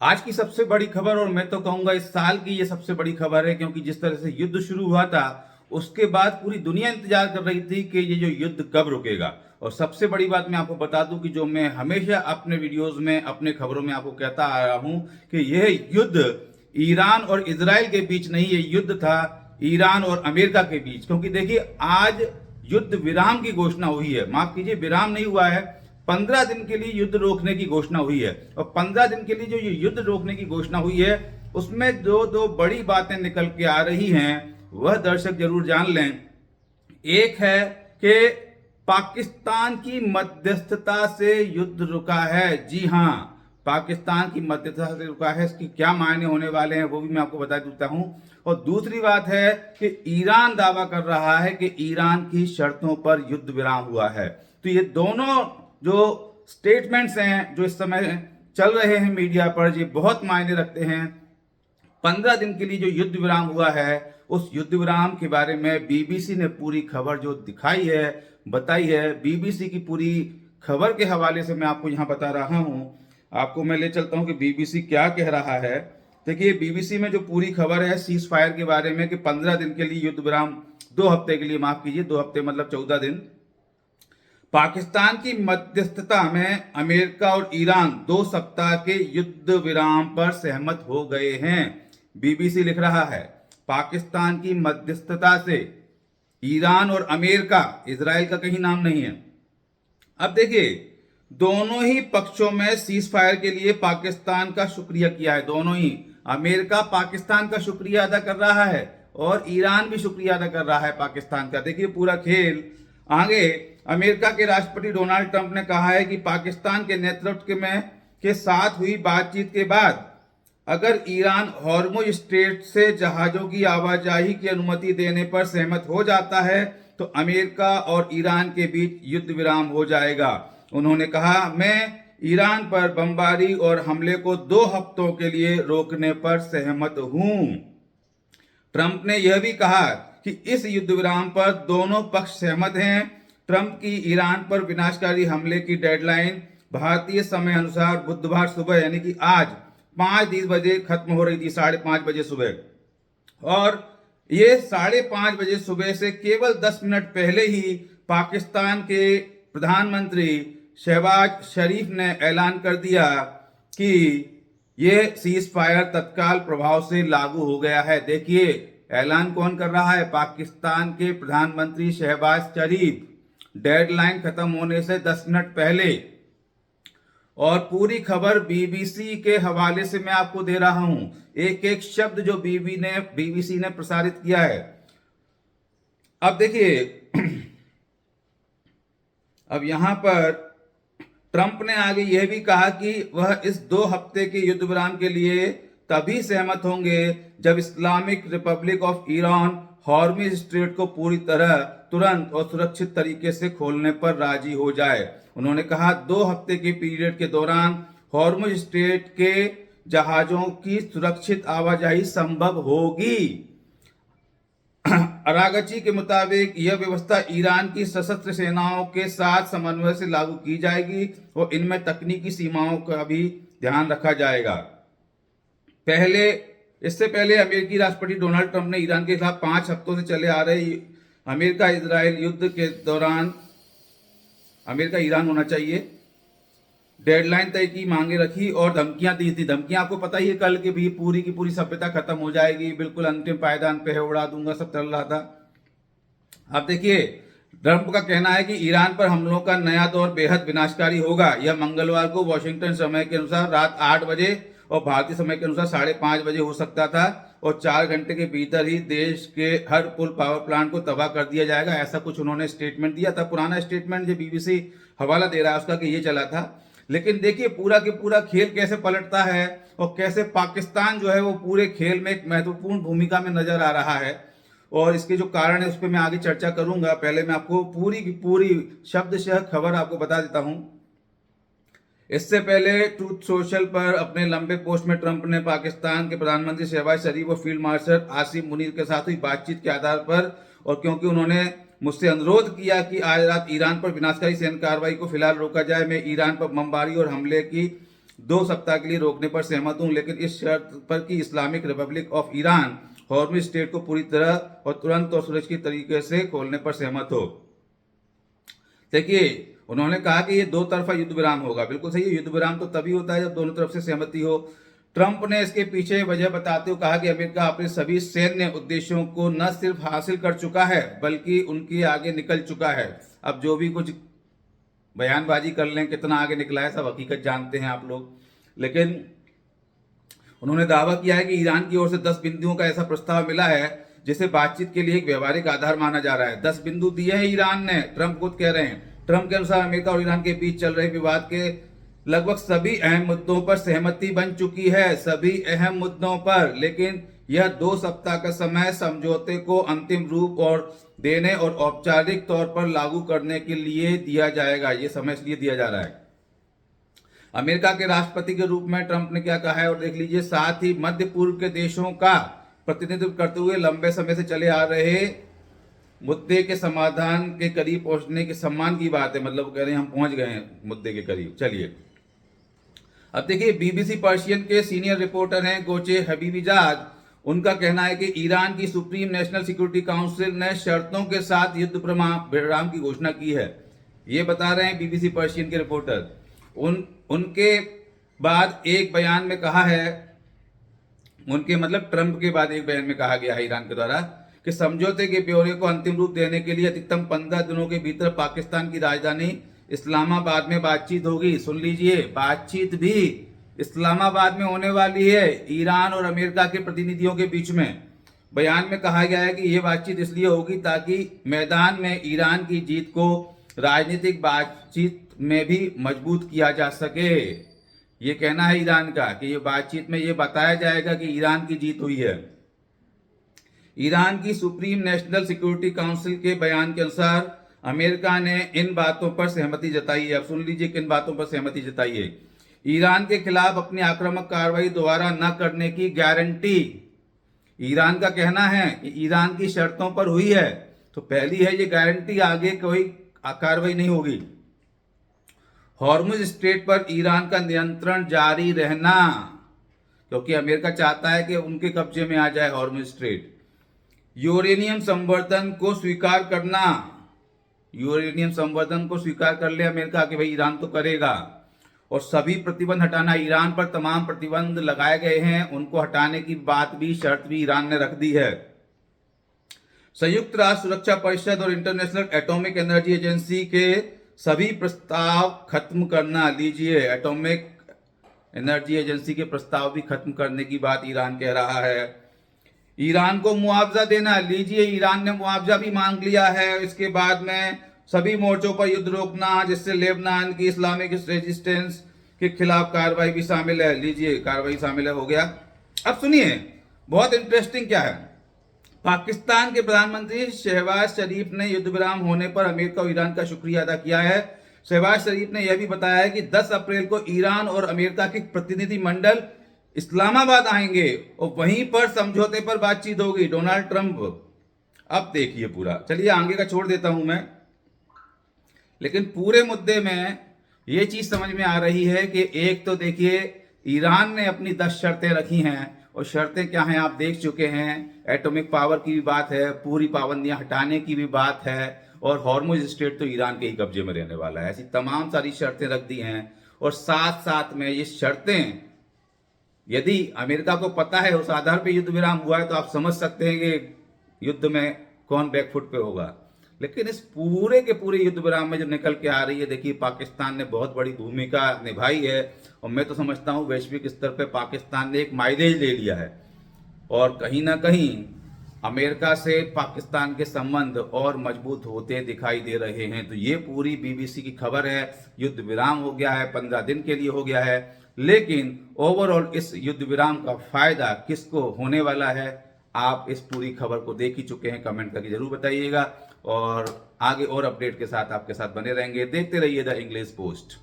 आज की सबसे बड़ी खबर, और मैं तो कहूंगा इस साल की ये सबसे बड़ी खबर है, क्योंकि जिस तरह से युद्ध शुरू हुआ था उसके बाद पूरी दुनिया इंतजार कर रही थी कि ये जो युद्ध कब रुकेगा। और सबसे बड़ी बात मैं आपको बता दूं कि जो मैं हमेशा अपने वीडियोस में, अपने खबरों में आपको कहता आ रहा हूं कि यह युद्ध ईरान और इजराइल के बीच नहीं, ये युद्ध था ईरान और अमेरिका के बीच। क्योंकि देखिए, आज युद्ध विराम की घोषणा हुई है। माफ कीजिए, विराम नहीं हुआ है, 15 दिन के लिए युद्ध रोकने की घोषणा हुई है। और 15 दिन के लिए जो ये युद्ध रोकने की घोषणा हुई है उसमें दो दो बड़ी बातें निकल के आ रही हैं, वह दर्शक जरूर जान लें। एक है कि पाकिस्तान की मध्यस्थता से युद्ध रुका है। जी हां, पाकिस्तान की मध्यस्थता से रुका है। इसके क्या मायने होने वाले हैं वो भी मैं आपको बता देता हूं। और दूसरी बात है कि ईरान दावा कर रहा है कि ईरान की शर्तों पर युद्ध विराम हुआ है। तो ये दोनों जो स्टेटमेंट्स हैं जो इस समय चल रहे हैं मीडिया पर, ये बहुत मायने रखते हैं। 15 दिन के लिए जो युद्ध विराम हुआ है, उस युद्ध विराम के बारे में बीबीसी ने पूरी खबर जो दिखाई है, बताई है। बीबीसी की पूरी खबर के हवाले से मैं आपको यहां बता रहा हूं। आपको मैं ले चलता हूं कि बीबीसी क्या कह रहा है। देखिए, बीबीसी में जो पूरी खबर है सीज फायर के बारे में कि 15 दिन के लिए युद्ध विराम, 2 हफ्ते के लिए, माफ कीजिए 2 हफ्ते मतलब 14 दिन, पाकिस्तान की मध्यस्थता में अमेरिका और ईरान 2 सप्ताह के युद्ध विराम पर सहमत हो गए हैं। बीबीसी लिख रहा है, पाकिस्तान की मध्यस्थता से ईरान और अमेरिका, इजराइल का कहीं नाम नहीं है। अब देखिए, दोनों ही पक्षों में सीज फायर के लिए पाकिस्तान का शुक्रिया किया है। दोनों ही, अमेरिका पाकिस्तान का शुक्रिया अदा कर रहा है और ईरान भी शुक्रिया अदा कर रहा है पाकिस्तान का। देखिए पूरा खेल आगे। अमेरिका के राष्ट्रपति डोनाल्ड ट्रंप ने कहा है कि पाकिस्तान के नेतृत्व में के साथ हुई बातचीत के बाद अगर ईरान हॉर्मुज स्ट्रेट से जहाजों की आवाजाही की अनुमति देने पर सहमत हो जाता है तो अमेरिका और ईरान के बीच युद्ध विराम हो जाएगा। उन्होंने कहा, मैं ईरान पर बमबारी और हमले को 2 हफ्तों के लिए रोकने पर सहमत हूं। ट्रंप ने यह भी कहा कि इस युद्ध विराम पर दोनों पक्ष सहमत हैं। ट्रंप की ईरान पर विनाशकारी हमले की डेडलाइन भारतीय समय अनुसार बुधवार सुबह यानी कि आज 5 बजे खत्म हो रही थी, 5:30 बजे सुबह। और ये 5:30 बजे सुबह से केवल 10 मिनट पहले ही पाकिस्तान के प्रधानमंत्री शहबाज शरीफ ने ऐलान कर दिया कि यह सीज फायर तत्काल प्रभाव से लागू हो गया है। देखिए, ऐलान कौन कर रहा है? पाकिस्तान के प्रधानमंत्री शहबाज शरीफ, डेडलाइन खत्म होने से 10 मिनट पहले। और पूरी खबर बीबीसी के हवाले से मैं आपको दे रहा हूं, एक एक शब्द जो बीबीसी ने प्रसारित किया है। अब देखिए, अब यहां पर ट्रंप ने आगे यह भी कहा कि वह इस 2 हफ्ते के युद्ध विराम के लिए तभी सहमत होंगे जब Islamic Republic of Iran Hormuz strait को पूरी तरह, तुरंत और सुरक्षित तरीके से खोलने पर राजी हो जाए। उन्होंने कहा, 2 हफ्ते के पीरियड के दौरान हॉर्मुज स्ट्रेट के जहाजों की सुरक्षित आवाजाही संभव होगी। अरागची के मुताबिक यह व्यवस्था ईरान की सशस्त्र सेनाओं के साथ समन्वय से लागू की जाएगी और इनमें तकनीकी सीमाओं का भी ध्यान रखा जाएगा। इससे पहले अमेरिकी राष्ट्रपति डोनाल्ड ट्रंप ने ईरान के खिलाफ 5 हफ्तों से चले आ रहे अमेरिका इजराइल युद्ध के दौरान अमेरिका ईरान होना चाहिए डेडलाइन तय की मांगे रखी और धमकियां दी थी। धमकियां आपको पता ही है, कल की भी पूरी की पूरी सभ्यता खत्म हो जाएगी, बिल्कुल अंतिम पायदान पे है, उड़ा दूंगा, सब चल रहा था। अब देखिए, ट्रंप का कहना है कि ईरान पर हमलों का नया दौर बेहद विनाशकारी होगा। यह मंगलवार को वॉशिंगटन समय के अनुसार रात 8 बजे और भारतीय समय के अनुसार 5:30 बजे हो सकता था और 4 घंटे के भीतर ही देश के हर पुल पावर प्लांट को तबाह कर दिया जाएगा। ऐसा कुछ उन्होंने स्टेटमेंट दिया था। पुराना स्टेटमेंट जो बीबीसी हवाला दे रहा है उसका कि ये चला था। लेकिन देखिए पूरा के पूरा खेल कैसे पलटता है और कैसे पाकिस्तान जो है वो पूरे खेल में एक महत्वपूर्ण भूमिका में नजर आ रहा है। और इसके जो कारण है उस पर मैं आगे चर्चा करूंगा। पहले मैं आपको पूरी की पूरी शब्दशः खबर आपको बता देता हूं। इससे पहले ट्रूथ सोशल पर अपने लंबे पोस्ट में ट्रंप ने पाकिस्तान के प्रधानमंत्री शहबाज शरीफ और फील्ड मार्शल आसिम मुनीर के साथ हुई बातचीत के आधार पर, और क्योंकि उन्होंने मुझसे अनुरोध किया कि आज रात ईरान पर विनाशकारी सैन्य कार्रवाई को फिलहाल रोका जाए, मैं ईरान पर बमबारी और हमले की 2 सप्ताह के लिए रोकने पर सहमत हूं, लेकिन इस शर्त पर कि Islamic Republic of Iran Hormuz strait को पूरी तरह और तुरंत और सुरक्षित तरीके से खोलने पर सहमत हो। देखिए, उन्होंने कहा कि ये 2 तरफा युद्ध विराम होगा। बिल्कुल सही है, युद्ध विराम तो तभी होता है जब दोनों तरफ से सहमति हो। ट्रंप ने इसके पीछे वजह बताते हुए कहा कि अमेरिका अपने सभी सैन्य उद्देश्यों को न सिर्फ हासिल कर चुका है बल्कि उनके आगे निकल चुका है। अब जो भी कुछ बयानबाजी कर लें, कितना आगे निकला है सब हकीकत जानते हैं आप लोग। लेकिन उन्होंने दावा किया है कि ईरान की ओर से 10 बिंदुओं का ऐसा प्रस्ताव मिला है जिसे बातचीत के लिए एक व्यवहारिक आधार माना जा रहा है। 10 बिंदु दिए हैं ईरान ने, ट्रंप खुद कह रहे हैं। ट्रंप के अनुसार अमेरिका और ईरान के बीच चल रहे विवाद के लगभग सभी अहम मुद्दों पर सहमति बन चुकी है, सभी अहम मुद्दों पर। लेकिन यह 2 सप्ताह का समय समझौते को अंतिम रूप और देने और औपचारिक तौर पर लागू करने के लिए दिया जाएगा। यह समय इसलिए दिया जा रहा है। अमेरिका के राष्ट्रपति के रूप में ट्रंप ने क्या कहा है और देख लीजिए। साथ ही मध्य पूर्व के देशों का प्रतिनिधित्व करते हुए लंबे समय से चले आ रहे मुद्दे के समाधान के करीब पहुंचने के सम्मान की बात है। मतलब कह रहे हैं हम पहुंच गए हैं मुद्दे के करीब। चलिए अब देखिए, बीबीसी पर्शियन के सीनियर रिपोर्टर हैं गोचे हबीबीजाद। उनका कहना है कि ईरान की सुप्रीम नेशनल सिक्योरिटी काउंसिल ने शर्तों के साथ युद्ध विराम की घोषणा की है। ये बता रहे हैं बीबीसी पर्शियन के रिपोर्टर। उनके बाद एक बयान में कहा है, उनके मतलब ट्रंप के बाद एक बयान में कहा गया है ईरान के द्वारा कि समझौते के ब्यौरे को अंतिम रूप देने के लिए अधिकतम 15 दिनों के भीतर पाकिस्तान की राजधानी इस्लामाबाद में बातचीत होगी। सुन लीजिए, बातचीत भी इस्लामाबाद में होने वाली है ईरान और अमेरिका के प्रतिनिधियों के बीच में। बयान में कहा गया है कि यह बातचीत इसलिए होगी ताकि मैदान में ईरान की जीत को राजनीतिक बातचीत में भी मजबूत किया जा सके। ये कहना है ईरान का कि ये बातचीत में ये बताया जाएगा कि ईरान की जीत हुई है। ईरान की सुप्रीम नेशनल सिक्योरिटी काउंसिल के बयान के अनुसार अमेरिका ने इन बातों पर सहमति जताई है। अब सुन लीजिए किन बातों पर सहमति जताई है। ईरान के खिलाफ अपनी आक्रामक कार्रवाई दोबारा न करने की गारंटी। ईरान का कहना है कि ईरान की शर्तों पर हुई है, तो पहली है ये गारंटी, आगे कोई कार्रवाई नहीं होगी। हॉर्मुज स्ट्रेट पर ईरान का नियंत्रण जारी रहना, क्योंकि अमेरिका चाहता है कि उनके कब्जे में आ जाए हॉर्मुज स्ट्रेट। यूरेनियम संवर्धन को स्वीकार करना, यूरेनियम संवर्धन को स्वीकार कर ले अमेरिका कि भाई ईरान तो करेगा। और सभी प्रतिबंध हटाना, ईरान पर तमाम प्रतिबंध लगाए गए हैं उनको हटाने की बात भी, शर्त भी ईरान ने रख दी है। संयुक्त राष्ट्र सुरक्षा परिषद और इंटरनेशनल एटॉमिक एनर्जी एजेंसी के सभी प्रस्ताव खत्म करना। लीजिए, एटॉमिक एनर्जी एजेंसी के प्रस्ताव भी खत्म करने की बात ईरान कह रहा है। ईरान को मुआवजा देना, लीजिए ईरान ने मुआवजा भी मांग लिया है। इसके बाद में सभी मोर्चों पर युद्ध रोकना, जिससे लेबनान की इस्लामिक रेजिस्टेंस के खिलाफ कार्रवाई भी शामिल है। लीजिए, कार्रवाई शामिल है, हो गया। अब सुनिए, बहुत इंटरेस्टिंग क्या है। पाकिस्तान के प्रधानमंत्री शहबाज शरीफ ने युद्ध विराम होने पर अमेरिका और ईरान का शुक्रिया अदा किया है। शहबाज शरीफ ने यह भी बताया है कि 10 अप्रैल को ईरान और अमेरिका के प्रतिनिधि मंडल इस्लामाबाद आएंगे और वहीं पर समझौते पर बातचीत होगी। डोनाल्ड ट्रंप, अब देखिए पूरा, चलिए आगे का छोड़ देता हूं मैं, लेकिन पूरे मुद्दे में यह चीज समझ में आ रही है कि एक तो देखिए ईरान ने अपनी 10 शर्तें रखी हैं, और शर्तें क्या हैं आप देख चुके हैं। एटॉमिक पावर की भी बात है, पूरी पाबंदियां हटाने की भी बात है, और हॉर्मुज स्ट्रेट तो ईरान के ही कब्जे में रहने वाला है। ऐसी तमाम सारी शर्तें रख दी हैं। और साथ साथ में ये शर्तें, यदि अमेरिका को पता है उस आधार पर युद्ध विराम हुआ है, तो आप समझ सकते हैं कि युद्ध में कौन बैकफुट पे होगा। लेकिन इस पूरे के पूरे युद्ध विराम में जो निकल के आ रही है, देखिए पाकिस्तान ने बहुत बड़ी भूमिका निभाई है। और मैं तो समझता हूं वैश्विक स्तर पे पाकिस्तान ने एक माइलेज ले लिया है, और कहीं ना कहीं अमेरिका से पाकिस्तान के संबंध और मजबूत होते दिखाई दे रहे हैं। तो ये पूरी बीबीसी की खबर है। युद्ध विराम हो गया है, 15 दिन के लिए हो गया है, लेकिन ओवरऑल इस युद्ध विराम का फायदा किसको होने वाला है, आप इस पूरी खबर को देख ही चुके हैं। कमेंट करके जरूर बताइएगा, और आगे और अपडेट के साथ आपके साथ बने रहेंगे। देखते रहिए द इंग्लिश पोस्ट।